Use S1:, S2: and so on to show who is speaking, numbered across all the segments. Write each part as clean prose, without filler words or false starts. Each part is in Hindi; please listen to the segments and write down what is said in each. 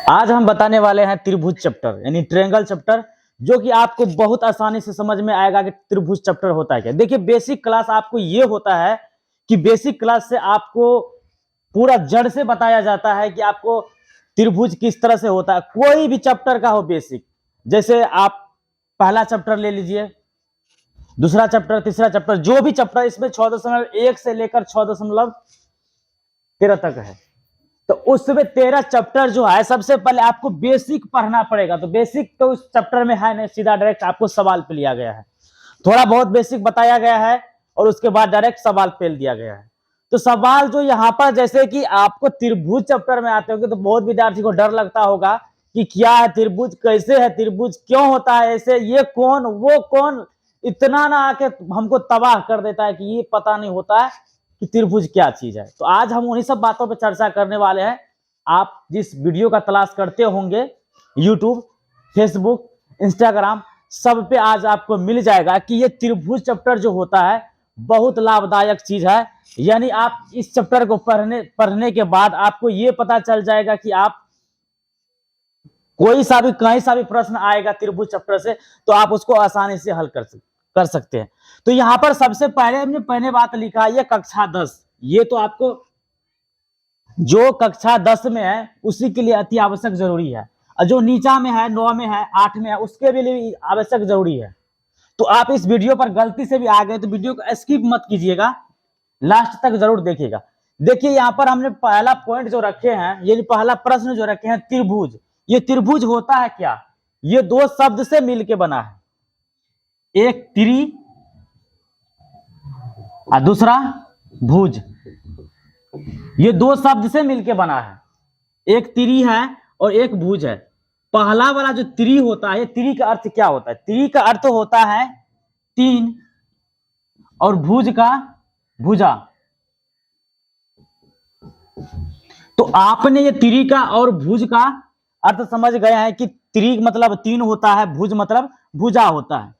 S1: आज हम बताने वाले हैं त्रिभुज चैप्टर यानी ट्रायंगल चैप्टर, जो कि आपको बहुत आसानी से समझ में आएगा कि त्रिभुज चैप्टर होता है क्या। देखिए, बेसिक क्लास आपको ये होता है कि बेसिक क्लास से आपको पूरा जड़ से बताया जाता है कि आपको त्रिभुज किस तरह से होता है, कोई भी चैप्टर का हो बेसिक। जैसे आप पहला चैप्टर ले लीजिए, दूसरा चैप्टर, तीसरा चैप्टर, जो भी चैप्टर, इसमें 6.1 से लेकर 6.13 तक है। तो उसमें 13 चैप्टर जो है, सबसे पहले आपको बेसिक पढ़ना पड़ेगा। तो बेसिक तो उस चैप्टर में है नहीं, सीधा डायरेक्ट आपको सवाल पे लिया गया है। थोड़ा बहुत बेसिक बताया गया है और उसके बाद डायरेक्ट सवाल पे दिया गया है। तो सवाल जो यहाँ पर, जैसे कि आपको त्रिभुज चैप्टर में आते होंगे तो बहुत विद्यार्थी को डर लगता होगा कि क्या है त्रिभुज, कैसे है त्रिभुज, क्यों होता है ऐसे, ये कौन वो कौन, इतना ना आके हमको तबाह कर देता है कि ये पता नहीं होता है कि त्रिभुज क्या चीज है। तो आज हम उन्हीं सब बातों पर चर्चा करने वाले हैं। आप जिस वीडियो का तलाश करते होंगे यूट्यूब, फेसबुक, इंस्टाग्राम, सब पे आज आपको मिल जाएगा कि ये त्रिभुज चैप्टर जो होता है बहुत लाभदायक चीज है। यानी आप इस चैप्टर को पढ़ने के बाद आपको ये पता चल जाएगा कि आप कोई सा भी कहीं सा भी प्रश्न आएगा त्रिभुज चैप्टर से तो आप उसको आसानी से हल कर सकते हैं। तो यहाँ पर सबसे पहले हमने पहले बात लिखा है, ये कक्षा 10, ये तो आपको जो कक्षा 10 में है उसी के लिए अति आवश्यक जरूरी है, और जो नीचा में है, 9 में है, 8 में है, उसके भी लिए आवश्यक जरूरी है। तो आप इस वीडियो पर गलती से भी आ गए तो वीडियो को स्किप मत कीजिएगा, लास्ट तक जरूर देखिएगा। देखिए, यहाँ पर हमने पहला पॉइंट जो रखे हैं, ये पहला प्रश्न जो रखे हैं, त्रिभुज। ये त्रिभुज होता है क्या? ये दो शब्द से मिलकर बना है, एक त्रि और दूसरा भुज। ये दो शब्द से मिलकर बना है, एक त्रि है और एक भुज है। पहला वाला जो त्रि होता है, त्रि का अर्थ क्या होता है? त्रि का अर्थ होता है तीन, और भुज का भुजा। तो आपने ये त्रि का और भुज का अर्थ समझ गए हैं कि त्रि मतलब तीन होता है, भुज मतलब भुजा होता है।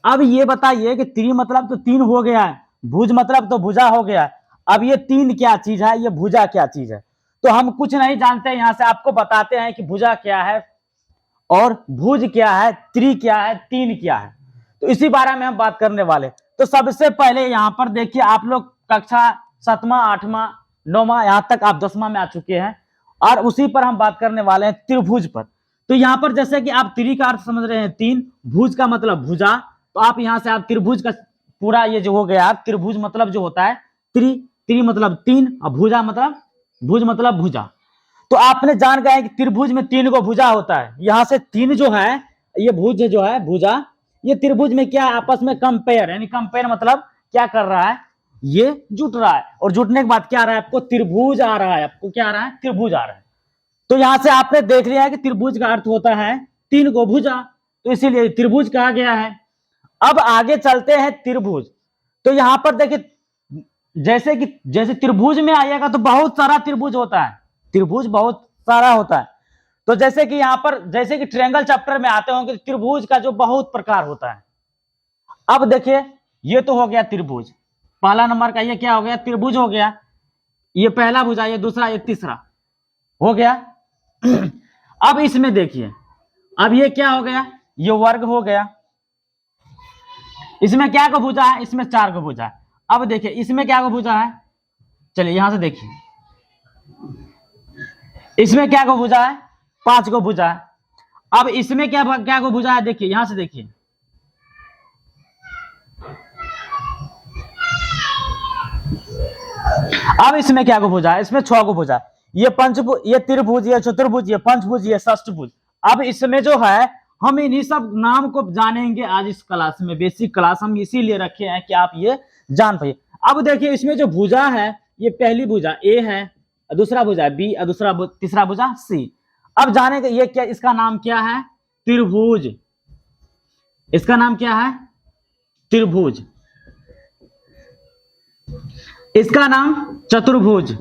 S1: अब ये बताइए कि त्रि मतलब तो तीन हो गया है, भुज मतलब तो भुजा हो गया है। अब ये तीन क्या चीज है, ये भुजा क्या चीज है? तो हम कुछ नहीं जानते, यहां से आपको बताते हैं कि भुजा क्या है और भुज क्या है, त्रि क्या है, तीन क्या है। तो इसी बारे में हम बात करने वाले। तो सबसे पहले यहां पर देखिए, आप लोग कक्षा 7वां, 8वां, 9वां, यहां तक आप 10वां में आ चुके हैं और उसी पर हम बात करने वाले हैं, त्रिभुज पर। तो यहां पर जैसे कि आप त्रि का अर्थ समझ रहे हैं तीन, भुज का मतलब भुजा, तो आप यहां से आप त्रिभुज का पूरा ये जो हो गया, त्रिभुज मतलब जो होता है त्रि, त्रि मतलब तीन और भुजा मतलब भुज मतलब भुजा। तो आपने जान गए कि त्रिभुज में तीन को भुजा होता है। यहां से तीन जो है, ये भुज जो है भुजा, ये त्रिभुज में क्या है, आपस में कंपेयर, यानी कंपेयर मतलब क्या कर रहा है, ये जुट रहा है, और जुटने के बाद क्या आ रहा है आपको, त्रिभुज आ रहा है। आपको क्या आ रहा है, त्रिभुज आ रहा है। तो यहां से आपने देख लिया है कि त्रिभुज का अर्थ होता है तीन को भुजा, तो इसीलिए त्रिभुज कहा गया है। अब आगे चलते हैं त्रिभुज। तो यहां पर देखिए, जैसे त्रिभुज में आइएगा तो बहुत सारा त्रिभुज होता है, त्रिभुज बहुत सारा होता है। तो जैसे कि यहां पर, जैसे कि ट्रायंगल चैप्टर में आते होंगे, त्रिभुज का जो बहुत प्रकार होता है। अब देखिए, ये तो हो गया त्रिभुज, पहला नंबर का ये क्या हो गया, त्रिभुज हो गया। ये पहला भुजा, ये दूसरा, ये तीसरा हो गया। अब इसमें देखिए, अब ये क्या हो गया, ये वर्ग हो गया। इसमें क्या को भुजा है, इसमें 4 को भुजा है। अब देखिए इसमें क्या को भुजा है, चलिए यहां से देखिए, इसमें क्या को भुजा है, 5 को भुजा है। अब इसमें क्या को भुजा है, देखिए यहां से देखिए, अब इसमें क्या को भुजा है, इसमें 6 को भुजा। ये पंचभुज, ये त्रिभुज, ये चतुर्भुज, ये पंचभुज, ये षष्ठभुज। अब इसमें जो है, हम इन्हीं सब नाम को जानेंगे आज इस क्लास में। बेसिक क्लास हम इसीलिए रखे हैं कि आप ये जान पाइए। अब देखिए, इसमें जो भुजा है, ये पहली भुजा ए है, दूसरा भुजा बी, और तीसरा भुजा सी। अब जानेंगे ये क्या, इसका नाम क्या है, त्रिभुज। इसका नाम क्या है, त्रिभुज। इसका नाम चतुर्भुज।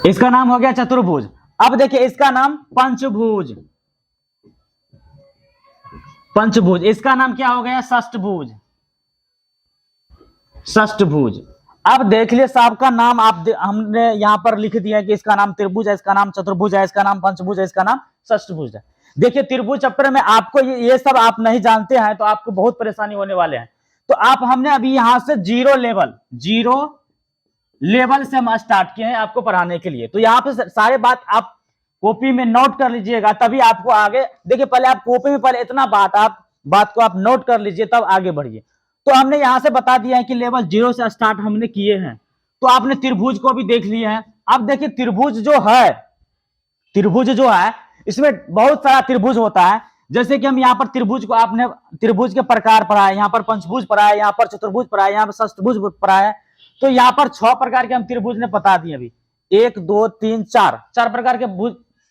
S1: इसका नाम हो गया चतुर्भुज। अब देखिए, इसका नाम पंचभुज। पंचभुज। इसका नाम क्या हो गया, षष्ठभुज। षष्ठभुज। आप देख लिए साहब का नाम हमने यहाँ पर लिख दिया है कि इसका नाम त्रिभुज है, इसका नाम चतुर्भुज है, इसका नाम पंचभुज है, इसका नाम षष्ठभुज है। देखिए त्रिभुज चैप्टर में आपको ये सब आप नहीं जानते हैं तो आपको बहुत परेशानी होने वाले हैं। तो आप हमने अभी यहां से जीरो लेवल से हम स्टार्ट किए हैं आपको पढ़ाने के लिए। तो यहाँ पे सारे बात आप कॉपी में नोट कर लीजिएगा, तभी आपको आगे देखिए, पहले आप कॉपी में पहले इतना बात को आप नोट कर लीजिए तब आगे बढ़िए। तो हमने यहां से बता दिया है कि लेवल 0 से स्टार्ट हमने किए हैं। तो आपने त्रिभुज को भी देख लिया है। अब देखिए त्रिभुज जो है इसमें बहुत सारा त्रिभुज होता है। जैसे कि हम यहाँ पर त्रिभुज को, आपने त्रिभुज के प्रकार पढ़ा है, यहाँ पर पंचभुज पढ़ा है, यहाँ पर चतुर्भुज पढ़ा है, यहाँ पर षष्ठभुज पढ़ा है। तो यहाँ पर 6 प्रकार के हम त्रिभुज ने बता दिए, अभी 1 2 3 4 प्रकार के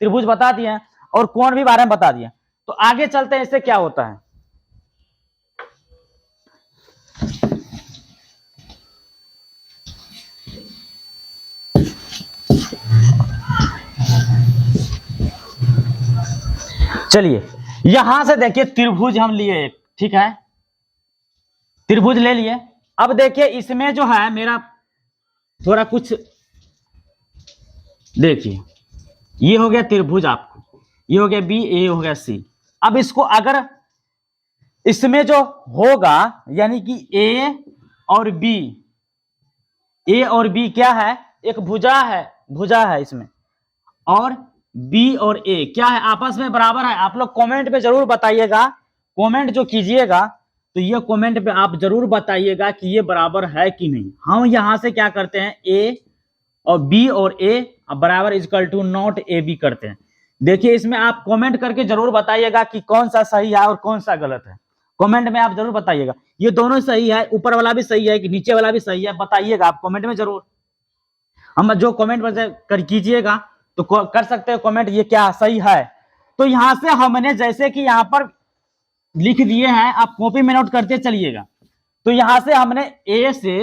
S1: त्रिभुज बता दिए हैं और कोण भी बारे में बता दिए। तो आगे चलते हैं इससे क्या होता है। चलिए यहां से देखिए त्रिभुज हम लिए एक, ठीक है, त्रिभुज ले लिए। अब देखिए इसमें जो है मेरा थोड़ा कुछ देखिए, ये हो गया त्रिभुज, आपको ये हो गया बी, ए हो गया सी। अब इसको अगर इसमें जो होगा यानी कि ए और बी क्या है, एक भुजा है इसमें, और बी और ए क्या है, आपस में बराबर है। आप लोग कमेंट पे जरूर बताइएगा, कमेंट जो कीजिएगा तो ये कमेंट पे आप जरूर बताइएगा कि ये बराबर है कि नहीं। हम यहां से क्या करते हैं, ए और बी और ए बराबर equal to not A B करते हैं। देखिए इसमें आप कमेंट करके जरूर बताइएगा कि कौन सा सही है और कौन सा गलत है। कमेंट में आप जरूर बताइएगा ये दोनों सही है, ऊपर वाला भी सही है कि नीचे वाला भी सही है, बताइएगा आप कमेंट में जरूर। हम जो कमेंट कर कीजिएगा तो कर सकते हो कमेंट ये क्या सही है। तो यहां से हमने जैसे कि यहां पर लिख दिए हैं, आप कॉपी में नोट करते चलिएगा। तो यहां से हमने ए से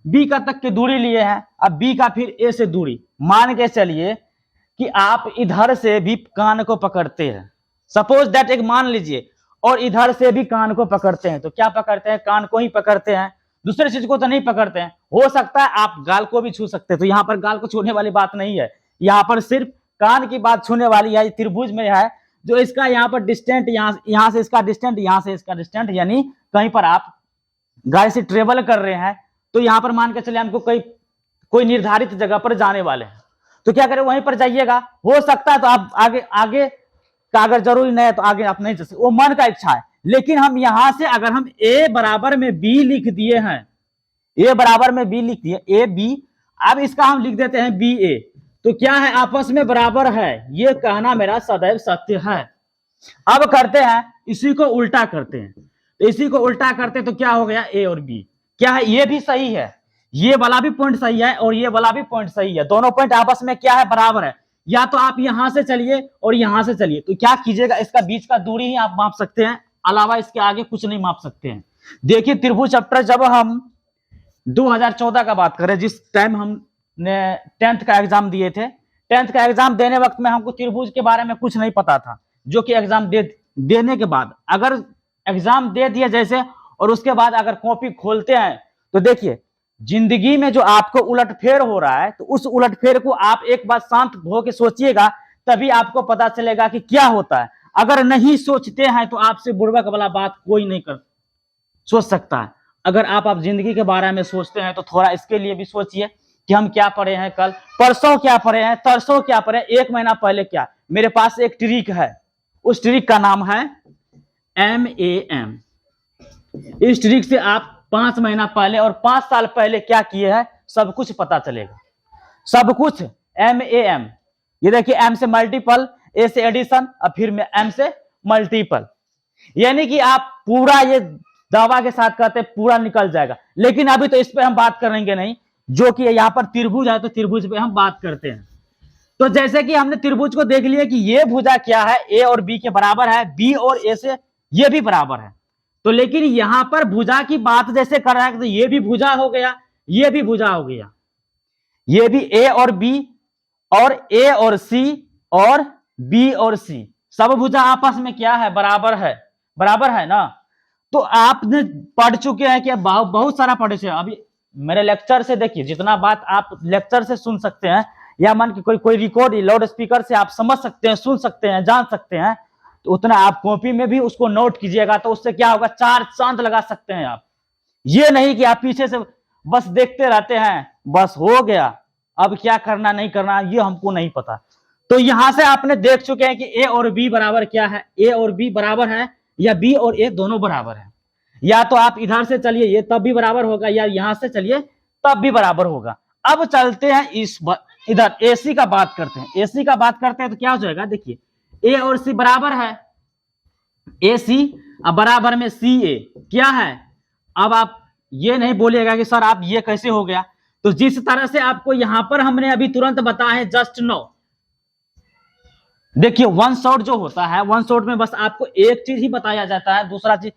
S1: बी का तक की दूरी लिए हैं, अब बी का फिर ए से दूरी मान के चलिए कि आप इधर से भी कान को पकड़ते हैं, सपोज दैट एक मान लीजिए, और इधर से भी कान को पकड़ते हैं। तो क्या पकड़ते हैं, कान को ही पकड़ते हैं, दूसरे चीज को तो नहीं पकड़ते हैं। हो सकता है आप गाल को भी छू सकते हैं, तो यहाँ पर गाल को छूने वाली बात नहीं है, यहाँ पर सिर्फ कान की बात छूने वाली है। त्रिभुज में है जो इसका यहाँ पर डिस्टेंट, यहाँ से इसका डिस्टेंट, यहाँ से इसका डिस्टेंट, यानी कहीं पर आप गाड़ी से ट्रेवल कर रहे हैं तो यहाँ पर मान के चले हमको कोई निर्धारित जगह पर जाने वाले हैं, तो क्या करें, वहीं पर जाइएगा। हो सकता है तो आप आगे का अगर जरूरी नहीं है तो आगे आप नहीं जा सकते, वो मन का इच्छा है। लेकिन हम यहां से अगर हम ए बराबर में बी लिख दिए हैं, ए बराबर में बी लिख दिए, ए बी, अब इसका हम लिख देते हैं बी ए, तो क्या है, आपस में बराबर है। ये कहना मेरा सदैव सत्य है। अब करते हैं इसी को उल्टा करते हैं, तो इसी को उल्टा करते तो क्या हो गया, ए और बी क्या है, ये भी सही है, ये वाला भी पॉइंट सही है और ये वाला भी पॉइंट सही है, दोनों पॉइंट आपस में क्या है, बराबर है। या तो आप यहां से चलिए और यहां से चलिए, तो क्या कीजिएगा, इसका बीच का दूरी ही आप माप सकते हैं, अलावा इसके आगे कुछ नहीं माप सकते हैं। देखिए त्रिभुज चैप्टर जब हम 2014 का बात करें, जिस टाइम हमने 10th का एग्जाम दिए थे, 10th का एग्जाम देने वक्त में हमको त्रिभुज के बारे में कुछ नहीं पता था, जो कि एग्जाम देने के बाद अगर एग्जाम दे दिया जैसे, और उसके बाद अगर कॉपी खोलते हैं तो देखिए जिंदगी में जो आपको उलटफेर हो रहा है, तो उस उलटफेर को आप एक बार शांत होकर सोचिएगा, तभी आपको पता चलेगा कि क्या होता है। अगर नहीं सोचते हैं तो आपसे बुड़बक वाला बात कोई नहीं कर सोच सकता है। अगर आप जिंदगी के बारे में सोचते हैं तो थोड़ा इसके लिए भी सोचिए कि हम क्या पढ़े हैं, कल परसों क्या पढ़े हैं, तरसों क्या पढ़े, 1 महीना पहले क्या। मेरे पास एक ट्रिक है, उस ट्रिक का नाम है MAM। इस ट्रिक से आप 5 महीना पहले और 5 साल पहले क्या किए हैं सब कुछ पता चलेगा, सब कुछ। MAM, ये देखिए M से मल्टीपल, A से एडिशन, और फिर M से मल्टीपल, यानी कि आप पूरा ये दावा के साथ कहते हैं पूरा निकल जाएगा। लेकिन अभी तो इस पे हम बात करेंगे नहीं, जो कि यहाँ पर त्रिभुज है तो त्रिभुज पे हम बात करते हैं। तो जैसे कि हमने त्रिभुज को देख लिया कि ये भुजा क्या है, ए और बी के बराबर है, बी और ए से ये भी बराबर है। तो लेकिन यहां पर भुजा की बात जैसे कर रहा है तो ये भी भुजा हो गया, ये भी भुजा हो गया, ये भी ए और बी, और ए और सी, और बी और सी, सब भुजा आपस में क्या है, बराबर है, बराबर है ना। तो आपने पढ़ चुके हैं कि बहुत सारा पढ़े थे, अभी मेरे लेक्चर से देखिए, जितना बात आप लेक्चर से सुन सकते हैं या मान के कोई रिकॉर्ड लाउड स्पीकर से आप समझ सकते हैं, सुन सकते हैं, जान सकते हैं, तो उतना आप कॉपी में भी उसको नोट कीजिएगा, तो उससे क्या होगा, 4 चांद लगा सकते हैं आप। ये नहीं कि आप पीछे से बस देखते रहते हैं, बस हो गया, अब क्या करना नहीं करना ये हमको नहीं पता। तो यहां से आपने देख चुके हैं कि ए और बी बराबर क्या है, ए और बी बराबर है, या बी और ए दोनों बराबर है। या तो आप इधर से चलिए ये तब भी बराबर होगा, या यहां से चलिए तब भी बराबर होगा। अब चलते हैं इधर एसी का बात करते हैं। एसी का बात करते हैं तो क्या हो जाएगा, देखिए ए और सी बराबर है, ए सी अब बराबर में सी ए क्या है। अब आप ये नहीं बोलिएगा कि सर आप ये कैसे हो गया, तो जिस तरह से आपको यहां पर हमने अभी तुरंत बताया है जस्ट नो, देखिए वन शॉट जो होता है, वन शॉट में बस आपको एक चीज ही बताया जाता है, दूसरा चीज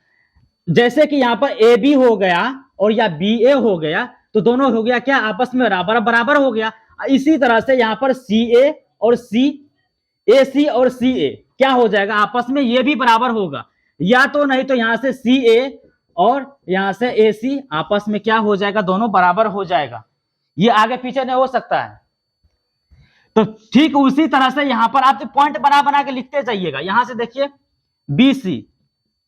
S1: जैसे कि यहां पर ए बी हो गया और या बी ए हो गया, तो दोनों हो गया क्या, आपस में बराबर बराबर हो गया। इसी तरह से यहां पर सी ए और सी ए सी और सी ए क्या हो जाएगा, आपस में ये भी बराबर होगा, या तो नहीं तो यहां से सी ए और यहां से ए सी आपस में क्या हो जाएगा, दोनों बराबर हो जाएगा। ये आगे पीछे नहीं हो सकता है। तो ठीक उसी तरह से यहां पर आप पॉइंट बना बना के लिखते जाइएगा। यहां से देखिए बी सी,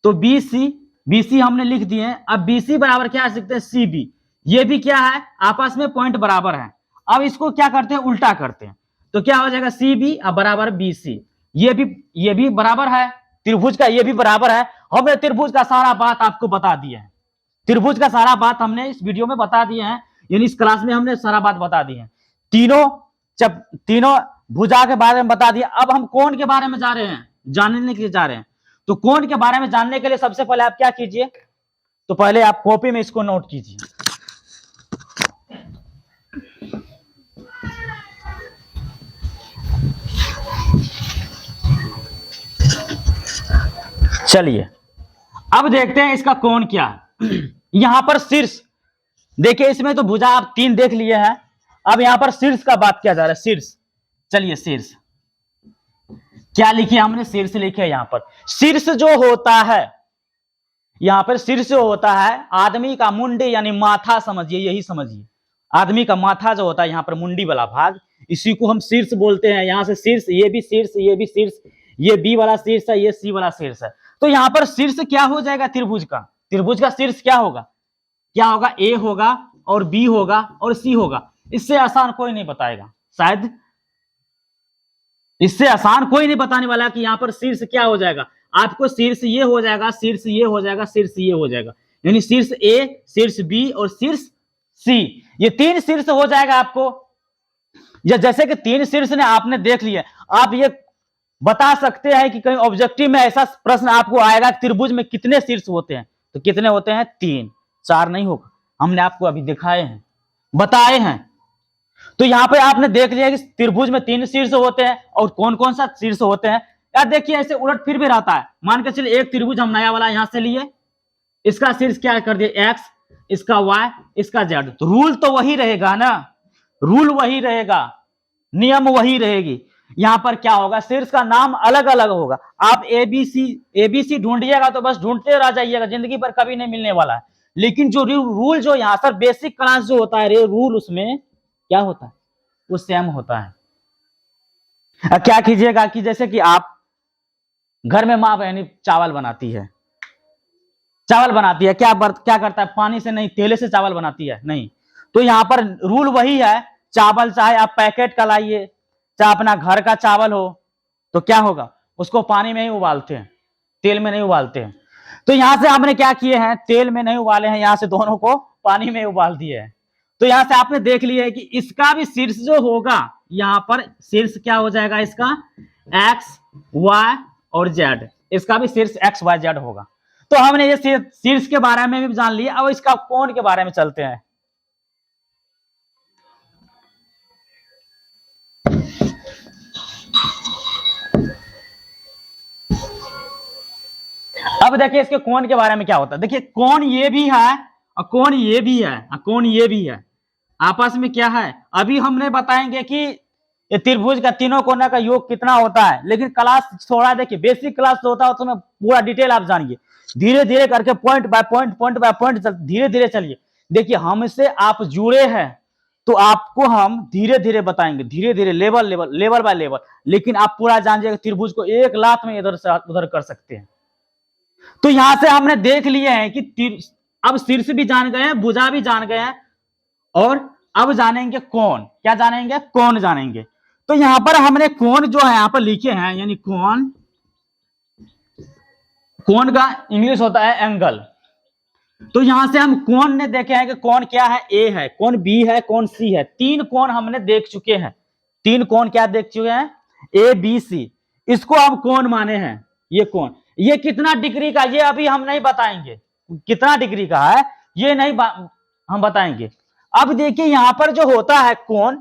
S1: तो बी सी हमने लिख दिए हैं। अब बी सी बराबर क्या लिखते हैं, सी बी, ये भी क्या है, आपस में पॉइंट बराबर है। अब इसको क्या करते हैं, उल्टा करते हैं, तो क्या हो जाएगा, सी बी अब बराबर बी सी, ये भी बराबर है, त्रिभुज का ये भी बराबर है। हमने त्रिभुज का सारा बात आपको बता दिया है, त्रिभुज का सारा बात हमने इस वीडियो में बता दिए हैं, यानी इस क्लास में हमने सारा बात बता दी है। तीनों भुजा के बारे में बता दिया। अब हम कोण के बारे में जा रहे हैं, जानने के लिए जा रहे हैं। तो कोण के बारे में जानने के लिए सबसे पहले आप क्या कीजिए, तो पहले आप कॉपी में इसको नोट कीजिए। चलिए अब देखते हैं इसका कोण क्या है। यहां पर शीर्ष देखिए, इसमें तो भुजा आप 3 देख लिए हैं, अब यहां पर शीर्ष का बात किया जा रहा है। शीर्ष, चलिए शीर्ष क्या लिखे हमने, शीर्ष लिखे। यहां पर शीर्ष जो होता है, यहां पर शीर्ष जो होता है आदमी का मुंडी यानी माथा समझिए, यही समझिए आदमी का माथा जो होता है, यहां पर मुंडी वाला भाग, इसी को हम शीर्ष बोलते हैं। यहां से शीर्ष, ये भी शीर्ष, ये भी शीर्ष, ये बी वाला शीर्ष है, ये सी वाला शीर्ष है। तो यहां पर शीर्ष क्या हो जाएगा, त्रिभुज का शीर्ष क्या होगा, ए होगा और बी होगा और सी होगा। इससे आसान कोई नहीं बताएगा, शायद इससे आसान कोई नहीं बताने वाला कि यहां पर शीर्ष क्या हो जाएगा। आपको शीर्ष ये हो जाएगा, शीर्ष ये हो जाएगा, शीर्ष ये हो जाएगा, यानी शीर्ष ए, शीर्ष बी और शीर्ष सी, ये 3 शीर्ष हो जाएगा आपको। या जैसे कि 3 शीर्ष ने आपने देख लिया, आप ये बता सकते हैं कि कहीं ऑब्जेक्टिव में ऐसा प्रश्न आपको आएगा त्रिभुज में कितने शीर्ष होते हैं, तो कितने होते हैं, 3, 4 नहीं होगा। हमने आपको अभी दिखाए हैं, बताए हैं। तो यहां पे आपने देख लिया कि त्रिभुज में 3 शीर्ष होते हैं, और कौन कौन सा शीर्ष होते हैं। यार देखिए ऐसे उलट फिर भी रहता है। मान के चलिए एक त्रिभुज हम नया वाला यहां से लिए, इसका शीर्ष क्या कर दिया, एक्स, इसका वाई, इसका जेड। तो रूल तो वही रहेगा ना, रूल वही रहेगा, नियम वही रहेगी। यहां पर क्या होगा, शीर्ष का नाम अलग अलग होगा। आप एबीसी ढूंढिएगा तो बस ढूंढते रह जाइएगा, जिंदगी पर कभी नहीं मिलने वाला है। लेकिन जो रूल जो यहाँ सर बेसिक क्लास जो होता है, रूल उसमें क्या होता है, वो सेम होता है। क्या कीजिएगा कि जैसे कि आप घर में माँ बहनी चावल बनाती है, क्या करता है, पानी से नहीं तेले से चावल बनाती है, नहीं। तो यहां पर रूल वही है, चावल चाहे आप पैकेट का लाइए, चाहे अपना घर का चावल हो, तो क्या होगा, उसको पानी में ही उबालते हैं, तेल में नहीं उबालते हैं। तो यहां से आपने क्या किए हैं, तेल में नहीं उबाले हैं, यहां से दोनों को पानी में उबाल दिए हैं। तो यहां से आपने देख लिया है कि इसका भी शीर्ष जो होगा, यहां पर शीर्ष क्या हो जाएगा, इसका एक्स वाई और जेड, इसका भी शीर्ष एक्स वाई जेड होगा। तो हमने ये शीर्ष के बारे में भी जान लिया। अब इसका कोण के बारे में चलते हैं। अब देखिए इसके कोण के बारे में क्या होता है। देखिए कोण ये भी है और कोण ये भी है और कोण ये भी है, आपस में क्या है अभी हमने बताएंगे कि ये त्रिभुज का तीनों कोना का योग कितना होता है। लेकिन क्लास थोड़ा देखिए बेसिक क्लास जो होता है उसमें पूरा डिटेल आप जानिए, धीरे धीरे करके पॉइंट बाय पॉइंट धीरे धीरे चलिए। देखिए हमसे आप जुड़े हैं तो आपको हम धीरे धीरे बताएंगे, धीरे धीरे, लेवल बाय लेवल, लेकिन आप पूरा जान जाइएगा त्रिभुज को एक लात में इधर से उधर कर सकते हैं। तो यहां से हमने देख लिए हैं कि अब शीर्ष भी जान गए हैं, भुजा भी जान गए हैं, और अब जानेंगे कोण। क्या जानेंगे? कोण जानेंगे। तो यहां पर हमने कोण जो है यहां पर लिखे हैं, यानी कोण, कोण का इंग्लिश होता है एंगल। तो यहां से हम कोण ने देखे हैं कि कोण क्या है, ए है, कोण बी है, कोण सी है। तीन कोण हमने देख चुके हैं। तीन कोण क्या देख चुके हैं? A B C. इसको हम कोण माने हैं। ये कोण, ये कितना डिग्री का, ये अभी हम नहीं बताएंगे कितना डिग्री का है, ये नहीं हम बताएंगे। अब देखिए यहां पर जो होता है कोण,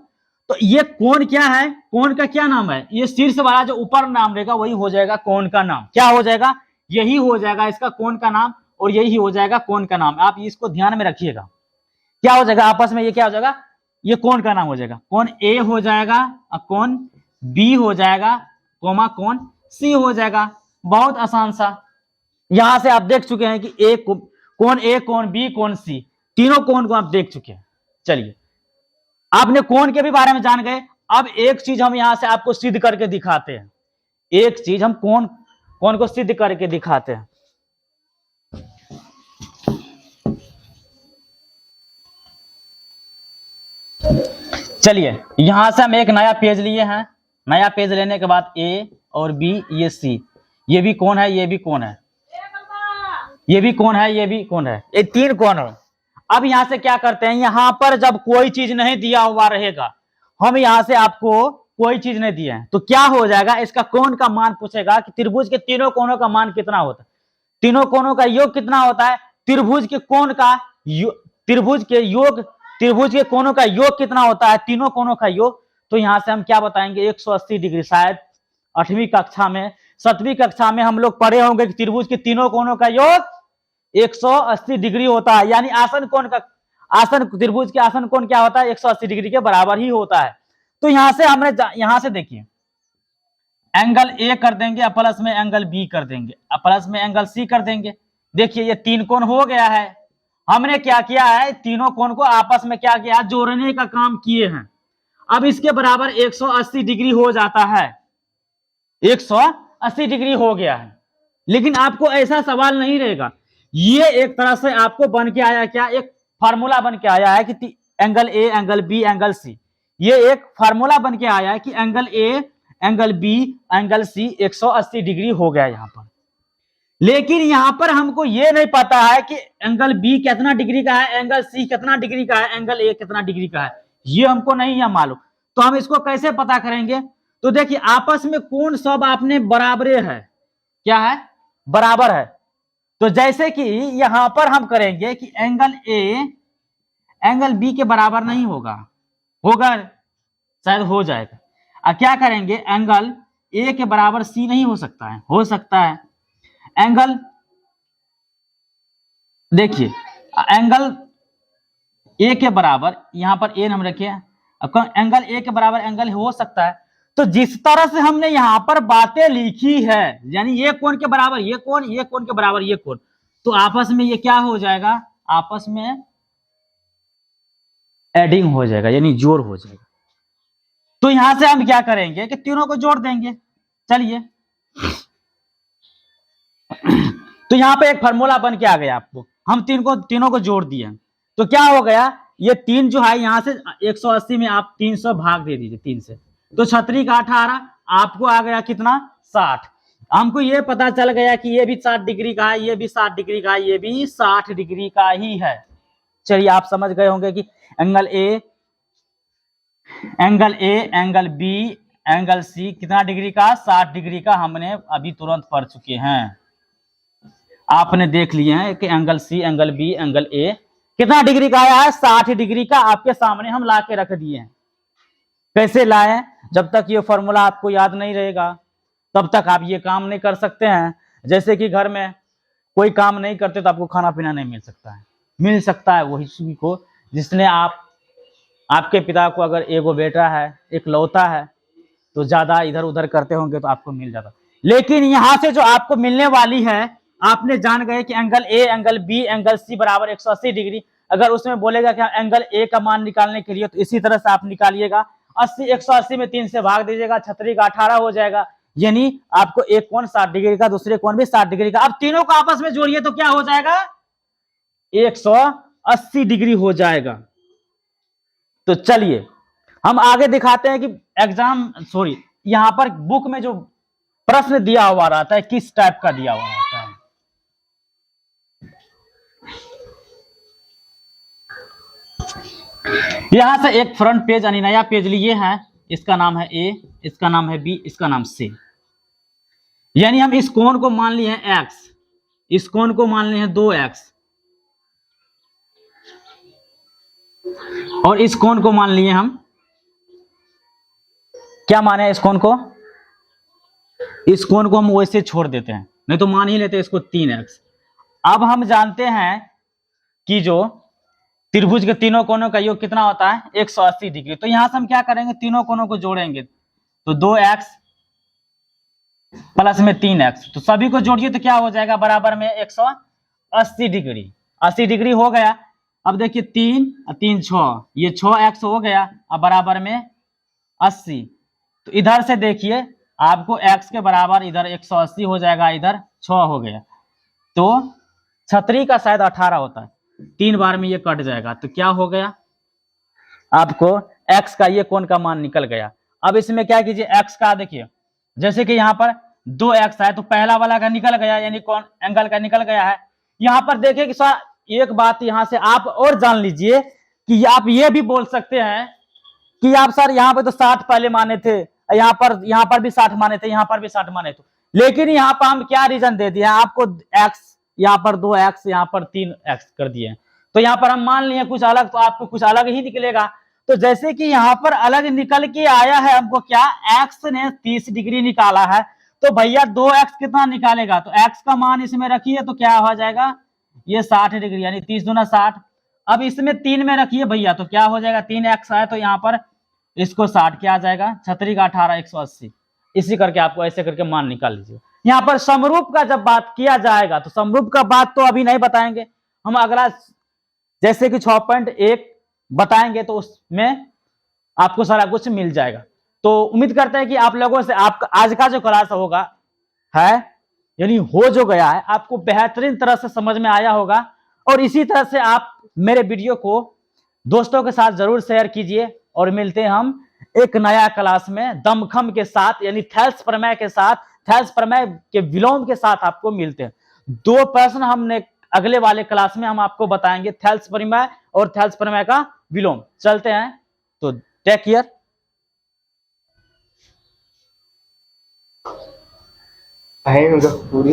S1: तो ये कोण क्या है? कोण का क्या नाम है? ये शीर्ष वाला जो ऊपर नाम रहेगा वही हो जाएगा कोण का नाम। क्या हो जाएगा? यही हो जाएगा इसका कोण का नाम, और यही हो जाएगा कोण का नाम। आप इसको ध्यान में रखिएगा। क्या हो जाएगा आपस में? ये क्या हो जाएगा? ये कोण का नाम हो जाएगा। कोण ए हो जाएगा, कोण बी हो जाएगा, कोमा कोण सी हो जाएगा। बहुत आसान सा। यहां से आप देख चुके हैं कि कोण ए, कोण बी, कोण सी, तीनों कोण को आप देख चुके हैं। चलिए, आपने कोण के भी बारे में जान गए। अब एक चीज हम यहां से आपको सिद्ध करके दिखाते हैं। एक चीज हम कोण को सिद्ध करके दिखाते हैं। चलिए, यहां से हम एक नया पेज लिए हैं। नया पेज लेने के बाद ए और बी, ये सी, ये भी कोण है, ये भी कोण है, ये भी कोण है, ये भी कोण है, ये तीन कोण है। अब यहां से क्या करते हैं, यहां पर जब कोई चीज नहीं दिया हुआ रहेगा, हम यहां से आपको कोई चीज नहीं दिए हैं, तो क्या हो जाएगा? इसका कोण का मान पूछेगा कि त्रिभुज के तीनों कोणों का मान कितना होता है, तीनों कोणों का योग कितना होता है, त्रिभुज के कोण का त्रिभुज के कोणों का योग कितना होता है, तीनों कोणों का योग। तो यहां से हम क्या बताएंगे? 180 डिग्री। शायद 8वीं कक्षा में, 7वीं कक्षा में हम लोग पढ़े होंगे कि त्रिभुज के तीनों कोणों का योग 180 डिग्री होता है। यानी त्रिभुज के आसन कोण क्या होता है? 180 डिग्री के बराबर ही होता है। तो यहां से देखिए, एंगल ए कर देंगे, प्लस में एंगल बी कर देंगे, प्लस में एंगल सी कर देंगे। देखिए ये तीन कोण हो गया है। हमने क्या किया है? तीनों कोण को आपस में क्या किया? जोड़ने का काम किए हैं। अब इसके बराबर 180 डिग्री हो जाता है। 180 डिग्री हो गया है। लेकिन आपको ऐसा सवाल नहीं रहेगा। ये एक तरह से आपको बन के आया क्या? एक फार्मूला बन के आया है कि angle A, angle B, angle C. ये एक फार्मूला बन के आया है कि angle A, angle B, angle C 180 degree हो गया यहां पर। लेकिन यहां पर हमको ये नहीं पता है कि एंगल बी कितना डिग्री का है, एंगल सी कितना डिग्री का है, एंगल ए कितना डिग्री का है। ये हमको नहीं है मालूम। तो हम इसको कैसे पता करेंगे? तो देखिए आपस में कोण सब आपने बराबरे है। क्या है? बराबर है। तो जैसे कि यहां पर हम करेंगे कि एंगल ए एंगल बी के बराबर नहीं होगा, शायद हो जाएगा। क्या करेंगे? एंगल ए के बराबर सी नहीं हो सकता है, हो सकता है एंगल, देखिए एंगल ए के बराबर, यहां पर ए नाम रखिए, एंगल ए के बराबर एंगल हो सकता है। तो जिस तरह से हमने यहां पर बातें लिखी है, यानी ये कोण के बराबर ये कोण, ये कोण के बराबर ये कोण, तो आपस में ये क्या हो जाएगा? आपस में एडिंग हो जाएगा, यानी जोड़ हो जाएगा। तो यहां से हम क्या करेंगे कि तीनों को जोड़ देंगे। चलिए, तो यहां पे एक फार्मूला बन के आ गया आपको। हम तीनों को जोड़ दिए, तो क्या हो गया? ये तीन जो है यहां से 180 में आप 300 भाग दे दीजिए 3 से, तो 36 का 18, आपको आ गया कितना? 60। हमको ये पता चल गया कि ये भी 60 डिग्री का है, ये भी 60 डिग्री का है, ये भी 60 डिग्री का ही है। चलिए, आप समझ गए होंगे कि angle A, angle B, angle C कितना डिग्री का? 60 डिग्री का। हमने अभी तुरंत पढ़ चुके हैं, आपने देख लिए हैं कि angle C, angle B, angle A कितना डिग्री का आया है? 60 डिग्री का। आपके सामने हम ला के रख दिए हैं। कैसे लाए? जब तक ये फॉर्मूला आपको याद नहीं रहेगा तब तक आप ये काम नहीं कर सकते हैं। जैसे कि घर में कोई काम नहीं करते तो आपको खाना पीना नहीं मिल सकता है। मिल सकता है वही को जिसने आपके पिता को अगर एगो बेटा है, एक लौता है, तो ज्यादा इधर उधर करते होंगे तो आपको मिल जाता। लेकिन यहां से जो आपको मिलने वाली है, आपने जान गए कि angle A, angle B, angle C बराबर 180 डिग्री। अगर उसमें बोलेगा कि एंगल ए का मान निकालने के लिए, तो इसी तरह से आप निकालिएगा। 80 180 में 3 से भाग दीजिएगा, 36 का 18 हो जाएगा। यानी आपको एक कोण 60 डिग्री का, दूसरे कोण भी 60 डिग्री का। अब तीनों को आपस में जोड़िए तो क्या हो जाएगा, 180 डिग्री हो जाएगा। तो चलिए हम आगे दिखाते हैं कि यहां पर बुक में जो प्रश्न दिया हुआ रहता है किस टाइप का दिया हुआ रहता है। यहां से एक फ्रंट पेज यानी नया पेज लिए हैं, इसका नाम है ए, इसका नाम है बी, इसका नाम सी। यानी हम इस कोण को मान लिए हैं x, इस कोण को मान लिए हैं 2x, और इस कोण को मान लिए हम, क्या माने इस कोण को, इस कोण को हम वैसे छोड़ देते हैं, नहीं तो मान ही लेते हैं इसको 3x। अब हम जानते हैं कि जो त्रिभुज के तीनों कोणों का योग कितना होता है, 180 डिग्री। तो यहां से हम क्या करेंगे, तीनों कोणों को जोड़ेंगे, तो 2x प्लस में 3x, तो सभी को जोड़िए तो क्या हो जाएगा, बराबर में 180 डिग्री। 80 डिग्री हो गया। अब देखिए 3 और 3 6, ये 6x हो गया, अब बराबर में 80। तो इधर से देखिए आपको x के बराबर इधर 180 हो जाएगा, इधर 6 हो गया, तो 36 का शायद 18 होता है, 3 बार में ये कट जाएगा, तो क्या हो गया, आपको x का ये कोण का मान निकल गया। अब इसमें क्या कीजिए, x का देखिए, जैसे कि यहाँ पर 2x है तो पहला वाला का निकल गया, यानी कौन एंगल का निकल गया है। यहाँ पर देखिए कि सर एक बात यहाँ से आप और जान लीजिए कि आप ये भी बोल सकते हैं कि आप सर यहाँ पे तो 60 पहले माने थे, यहाँ पर भी 60 माने थे, यहाँ पर भी 60 माने थे, लेकिन यहाँ पर हम क्या रीजन दे दिए आपको, x यहाँ पर 2x, यहाँ पर 3x कर दिए, तो यहाँ पर हम मान लिए कुछ अलग, तो आपको कुछ अलग ही निकलेगा। तो जैसे कि यहाँ पर अलग निकल के आया है हमको, क्या x ने 30 डिग्री निकाला है, तो भैया 2x कितना निकालेगा, तो x का मान इसमें रखिए तो क्या हो जाएगा, ये 60 डिग्री, यानी 30 दूना 60। अब इसमें 3 में रखिए भैया तो क्या हो जाएगा, 3x है तो यहाँ पर इसको 60 क्या आ जाएगा, 36 का 18 180। इसी करके आपको ऐसे करके मान निकाल लीजिए। यहाँ पर समरूप का जब बात किया जाएगा, तो समरूप का बात तो अभी नहीं बताएंगे, हम अगला जैसे कि 6.1 बताएंगे तो उसमें आपको सारा कुछ मिल जाएगा। तो उम्मीद करते हैं कि आप लोगों से आपका आज का जो क्लास होगा है, यानी हो जो गया है, आपको बेहतरीन तरह से समझ में आया होगा। और इसी तरह से आप मेरे वीडियो को दोस्तों के साथ जरूर शेयर कीजिए, और मिलते हैं हम एक नया क्लास में दमखम के साथ, यानी थेल्स प्रमेय के साथ, थेल्स प्रमेय के विलोम के साथ आपको मिलते हैं। 2 प्रश्न हमने अगले वाले क्लास में हम आपको बताएंगे, थेल्स प्रमेय और थेल्स प्रमेय का विलोम। चलते हैं, तो टेक केयर।
S2: पूरी